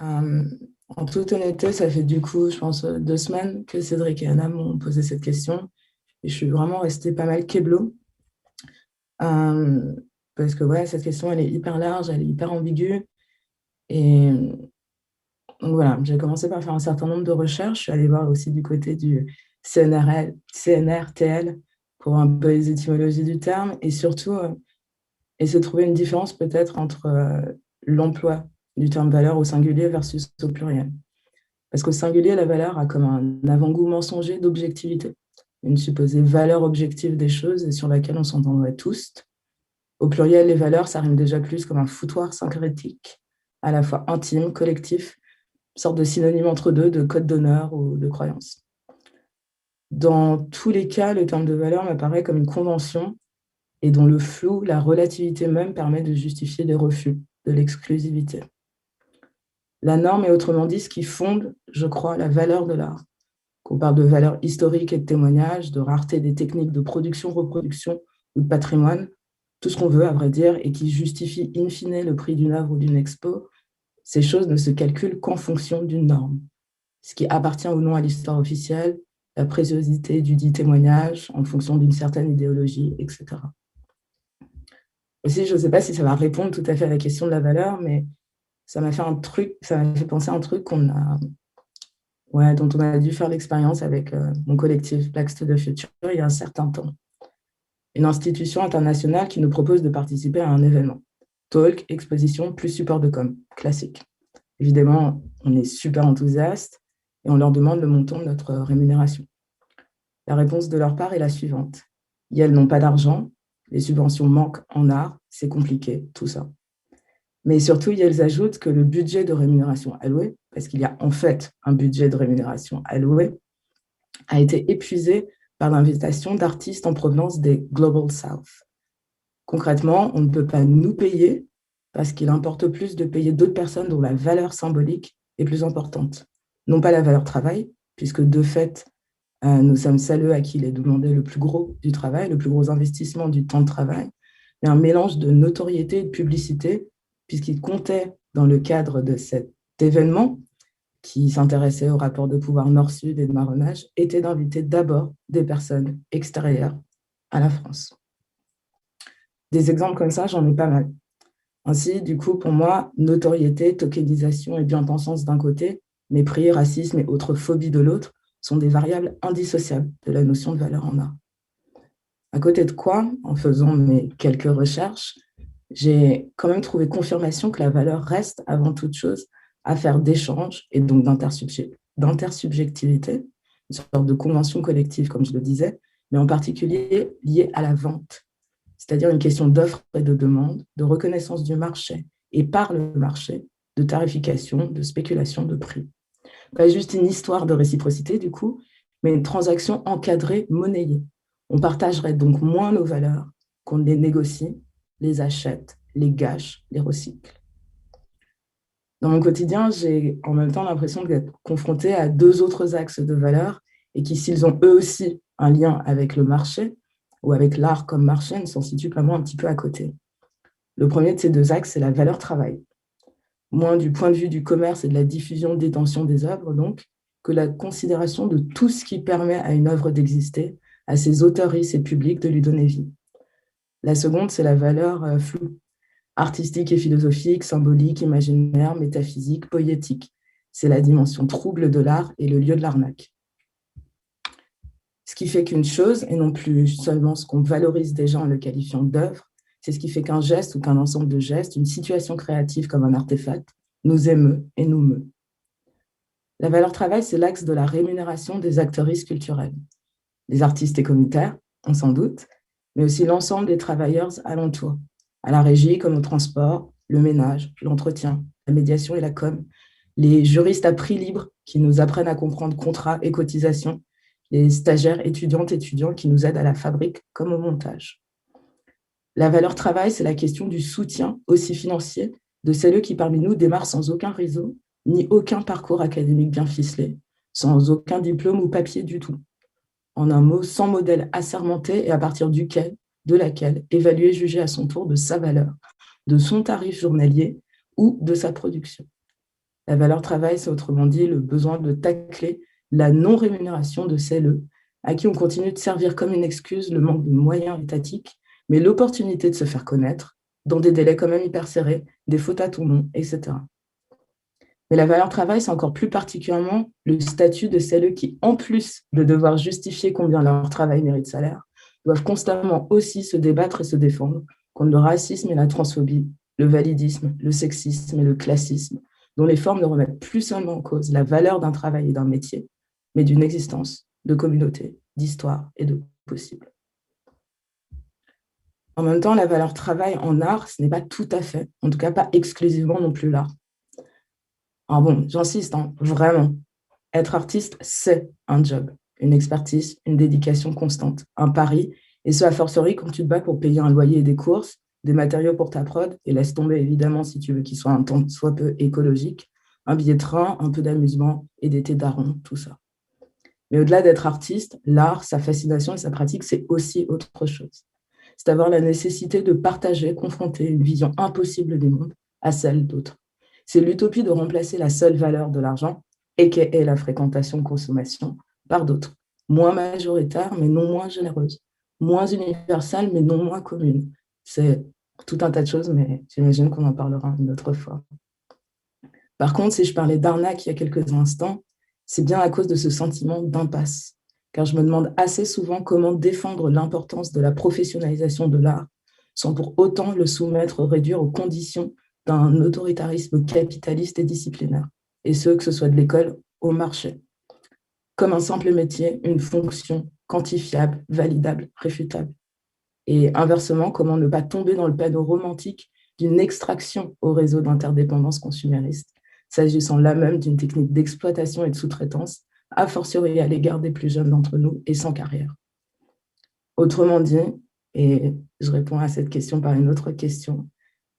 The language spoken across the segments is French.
Euh, En toute honnêteté, ça fait du coup, je pense, 2 semaines que Cédric et Anna m'ont posé cette question. Et je suis vraiment restée pas mal keblo. Euh, Parce que ouais, cette question, elle est hyper large, elle est hyper ambiguë. Et donc voilà, j'ai commencé par faire un certain nombre de recherches. Je suis allée voir aussi du côté du CNRTL pour un peu les étymologies du terme. Et surtout, essayer de trouver une différence peut-être entre l'emploi du terme valeur au singulier versus au pluriel. Parce qu'au singulier, la valeur a comme un avant-goût mensonger d'objectivité, une supposée valeur objective des choses et sur laquelle on s'entendrait tous. Au pluriel, les valeurs, ça rime déjà plus comme un foutoir syncrétique, à la fois intime, collectif, une sorte de synonyme entre deux, de code d'honneur ou de croyance. Dans tous les cas, le terme de valeur m'apparaît comme une convention et dont le flou, la relativité même, permet de justifier des refus, de l'exclusivité. La norme est autrement dit ce qui fonde, je crois, la valeur de l'art. Qu'on parle de valeur historique et de témoignage, de rareté des techniques de production, reproduction ou de patrimoine, tout ce qu'on veut, à vrai dire, et qui justifie in fine le prix d'une œuvre ou d'une expo, ces choses ne se calculent qu'en fonction d'une norme. Ce qui appartient ou non à l'histoire officielle, la préciosité du dit témoignage en fonction d'une certaine idéologie, etc. Aussi, je ne sais pas si ça va répondre tout à fait à la question de la valeur, mais ça m'a fait penser à un truc dont on a dû faire l'expérience avec mon collectif Black to the Future il y a un certain temps. Une institution internationale qui nous propose de participer à un événement. Talk, exposition, plus support de com, classique. Évidemment, on est super enthousiaste et on leur demande le montant de notre rémunération. La réponse de leur part est la suivante. Elles n'ont pas d'argent, les subventions manquent en art, c'est compliqué, tout ça. Mais surtout, elles ajoutent que le budget de rémunération alloué, parce qu'il y a en fait un budget de rémunération alloué, a été épuisé par l'invitation d'artistes en provenance des Global South. Concrètement, on ne peut pas nous payer parce qu'il importe plus de payer d'autres personnes dont la valeur symbolique est plus importante. Non pas la valeur travail, puisque de fait, nous sommes celles à qui il est demandé le plus gros du travail, le plus gros investissement du temps de travail, mais un mélange de notoriété et de publicité, puisqu'il comptait dans le cadre de cet événement qui s'intéressait au rapport de pouvoir nord-sud et de marronnage, était d'inviter d'abord des personnes extérieures à la France. Des exemples comme ça, j'en ai pas mal. Ainsi, du coup, pour moi, notoriété, tokenisation et bien-pensance d'un côté, mépris, racisme et autres phobies de l'autre sont des variables indissociables de la notion de valeur en art. À côté de quoi, en faisant mes quelques recherches, j'ai quand même trouvé confirmation que la valeur reste avant toute chose affaire d'échange et donc d'intersubjectivité, une sorte de convention collective, comme je le disais, mais en particulier liée à la vente, c'est-à-dire une question d'offre et de demande, de reconnaissance du marché et par le marché, de tarification, de spéculation de prix. Pas juste une histoire de réciprocité, du coup, mais une transaction encadrée, monnayée. On partagerait donc moins nos valeurs qu'on les négocie, les achète, les gâche, les recycle. Dans mon quotidien, j'ai en même temps l'impression d'être confrontée à deux autres axes de valeurs et qui, s'ils ont eux aussi un lien avec le marché ou avec l'art comme marché, ne s'en situent pas moins un petit peu à côté. Le premier de ces deux axes, c'est la valeur travail. Moins du point de vue du commerce et de la diffusion, détention des œuvres, donc, que la considération de tout ce qui permet à une œuvre d'exister, à ses auteurs et ses publics de lui donner vie. La seconde, c'est la valeur floue, artistique et philosophique, symbolique, imaginaire, métaphysique, poétique. C'est la dimension trouble de l'art et le lieu de l'arnaque. Ce qui fait qu'une chose, et non plus seulement ce qu'on valorise déjà en le qualifiant d'œuvre, c'est ce qui fait qu'un geste ou qu'un ensemble de gestes, une situation créative comme un artefact, nous émeut et nous meut. La valeur travail, c'est l'axe de la rémunération des acteuristes culturels. Les artistes et communautaires, on s'en doute, mais aussi l'ensemble des travailleurs alentours, à la régie comme au transport, le ménage, l'entretien, la médiation et la com, les juristes à prix libre qui nous apprennent à comprendre contrats et cotisations, les stagiaires étudiantes et étudiants qui nous aident à la fabrique comme au montage. La valeur travail, c'est la question du soutien, aussi financier, de celles qui parmi nous démarrent sans aucun réseau, ni aucun parcours académique bien ficelé, sans aucun diplôme ou papier du tout. En un mot, sans modèle assermenté et à partir duquel, de laquelle, évaluer, juger à son tour de sa valeur, de son tarif journalier ou de sa production. La valeur travail, c'est autrement dit le besoin de tacler la non-rémunération de celles à qui on continue de servir comme une excuse le manque de moyens étatiques, mais l'opportunité de se faire connaître dans des délais quand même hyper serrés, des fautes à tout nom, etc. Mais la valeur travail, c'est encore plus particulièrement le statut de celles qui, en plus de devoir justifier combien leur travail mérite salaire, doivent constamment aussi se débattre et se défendre contre le racisme et la transphobie, le validisme, le sexisme et le classisme, dont les formes ne remettent plus seulement en cause la valeur d'un travail et d'un métier, mais d'une existence, de communauté, d'histoire et de possible. En même temps, la valeur travail en art, ce n'est pas tout à fait, en tout cas pas exclusivement non plus l'art. Alors bon, j'insiste, vraiment, être artiste, c'est un job, une expertise, une dédication constante, un pari, et ce, a fortiori, quand tu te bats pour payer un loyer et des courses, des matériaux pour ta prod, et laisse tomber, évidemment, si tu veux qu'il soit un tant soit peu écologique, un billet de train, un peu d'amusement et des thés daron, tout ça. Mais au-delà d'être artiste, l'art, sa fascination et sa pratique, c'est aussi autre chose. C'est avoir la nécessité de partager, confronter une vision impossible du monde à celle d'autres. C'est l'utopie de remplacer la seule valeur de l'argent, aka la fréquentation-consommation, par d'autres, moins majoritaires mais non moins généreuses, moins universelles mais non moins communes. C'est tout un tas de choses, mais j'imagine qu'on en parlera une autre fois. Par contre, si je parlais d'arnaque il y a quelques instants, c'est bien à cause de ce sentiment d'impasse, car je me demande assez souvent comment défendre l'importance de la professionnalisation de l'art sans pour autant le soumettre, réduire aux conditions d'un autoritarisme capitaliste et disciplinaire, et ce, que ce soit de l'école au marché. Comme un simple métier, une fonction quantifiable, validable, réfutable. Et inversement, comment ne pas tomber dans le panneau romantique d'une extraction au réseau d'interdépendance consumériste, s'agissant là même d'une technique d'exploitation et de sous-traitance, a fortiori à l'égard des plus jeunes d'entre nous et sans carrière. Autrement dit, et je réponds à cette question par une autre question,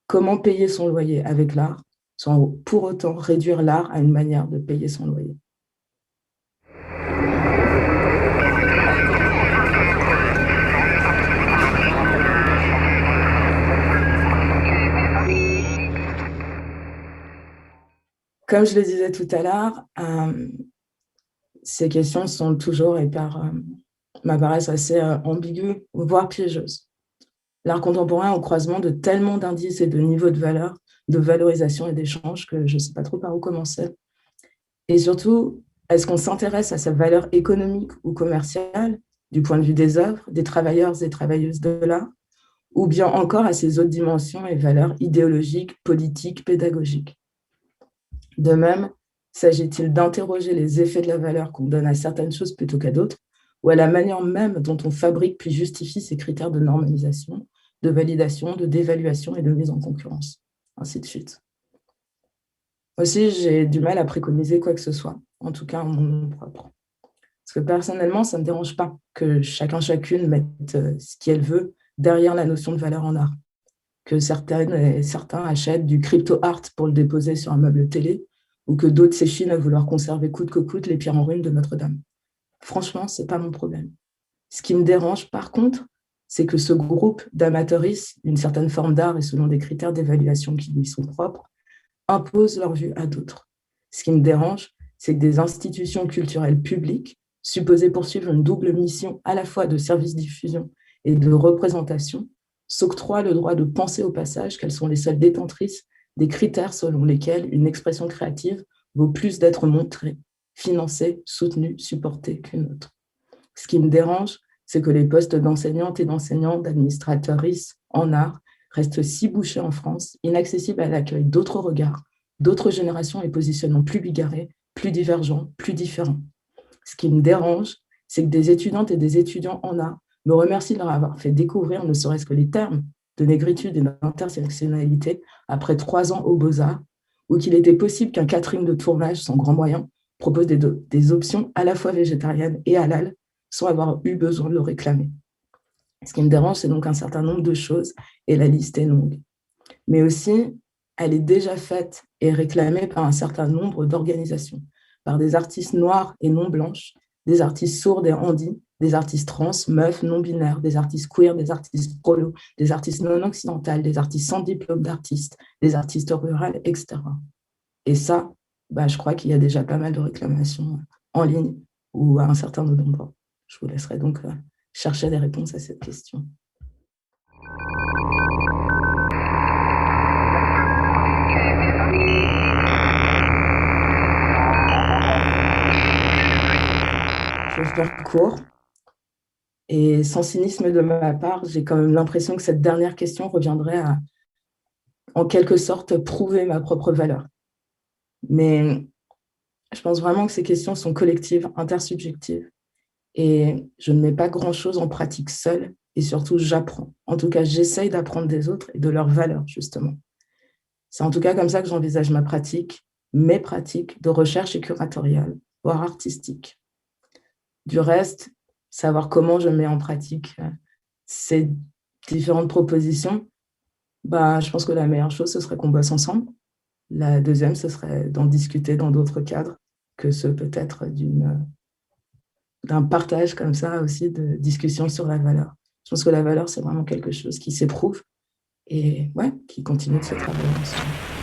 comment payer son loyer avec l'art sans pour autant réduire l'art à une manière de payer son loyer? Comme je le disais tout à l'heure, ces questions sont toujours et m'apparaissent assez ambiguës, voire piégeuses. L'art contemporain au croisement de tellement d'indices et de niveaux de valeur, de valorisation et d'échange que je ne sais pas trop par où commencer. Et surtout, est-ce qu'on s'intéresse à sa valeur économique ou commerciale du point de vue des œuvres, des travailleurs et travailleuses de l'art, ou bien encore à ses autres dimensions et valeurs idéologiques, politiques, pédagogiques? De même, s'agit-il d'interroger les effets de la valeur qu'on donne à certaines choses plutôt qu'à d'autres, ou à la manière même dont on fabrique puis justifie ces critères de normalisation, de validation, de dévaluation et de mise en concurrence, ainsi de suite. Aussi, j'ai du mal à préconiser quoi que ce soit, en tout cas en mon nom propre. Parce que personnellement, ça ne me dérange pas que chacune mette ce qu'elle veut derrière la notion de valeur en art. Que certaines et certains achètent du crypto-art pour le déposer sur un meuble télé, ou que d'autres s'échinent à vouloir conserver coûte que coûte les pierres en ruine de Notre-Dame. Franchement, ce n'est pas mon problème. Ce qui me dérange, par contre, c'est que ce groupe d'amateuristes, d'une certaine forme d'art et selon des critères d'évaluation qui lui sont propres, impose leur vue à d'autres. Ce qui me dérange, c'est que des institutions culturelles publiques, supposées poursuivre une double mission à la fois de service diffusion et de représentation, s'octroient le droit de penser au passage qu'elles sont les seules détentrices des critères selon lesquels une expression créative vaut plus d'être montrée, financée, soutenue, supportée qu'une autre. Ce qui me dérange, c'est que les postes d'enseignantes et d'enseignants, d'administrateuristes en art restent si bouchés en France, inaccessibles à l'accueil d'autres regards, d'autres générations et positionnements plus bigarrés, plus divergents, plus différents. Ce qui me dérange, c'est que des étudiantes et des étudiants en art me remercient de leur avoir fait découvrir ne serait-ce que les termes de négritude et d'intersectionnalité après 3 ans aux Beaux-Arts, ou qu'il était possible qu'un catering de tournage sans grands moyens propose des options à la fois végétariennes et halal sans avoir eu besoin de le réclamer. Ce qui me dérange, c'est donc un certain nombre de choses, et la liste est longue. Mais aussi, elle est déjà faite et réclamée par un certain nombre d'organisations, par des artistes noirs et non blanches, des artistes sourds et handi, des artistes trans, meufs, non-binaires, des artistes queer, des artistes prolos, des artistes non-occidentales, des artistes sans diplôme d'artiste, des artistes rurales, etc. Et ça, je crois qu'il y a déjà pas mal de réclamations en ligne ou à un certain nombre d'endroits. Je vous laisserai donc chercher des réponses à cette question. Je vais faire court. Et sans cynisme de ma part, j'ai quand même l'impression que cette dernière question reviendrait à, en quelque sorte, prouver ma propre valeur. Mais je pense vraiment que ces questions sont collectives, intersubjectives. Et je ne mets pas grand-chose en pratique seule. Et surtout, j'apprends. En tout cas, j'essaye d'apprendre des autres et de leurs valeurs, justement. C'est en tout cas comme ça que j'envisage ma pratique, mes pratiques de recherche et curatoriale, voire artistique. Du reste, savoir comment je mets en pratique ces différentes propositions, je pense que la meilleure chose, ce serait qu'on bosse ensemble. La deuxième, ce serait d'en discuter dans d'autres cadres que ceux peut-être d'un partage comme ça aussi, de discussion sur la valeur. Je pense que la valeur, c'est vraiment quelque chose qui s'éprouve et qui continue de se travailler ensemble.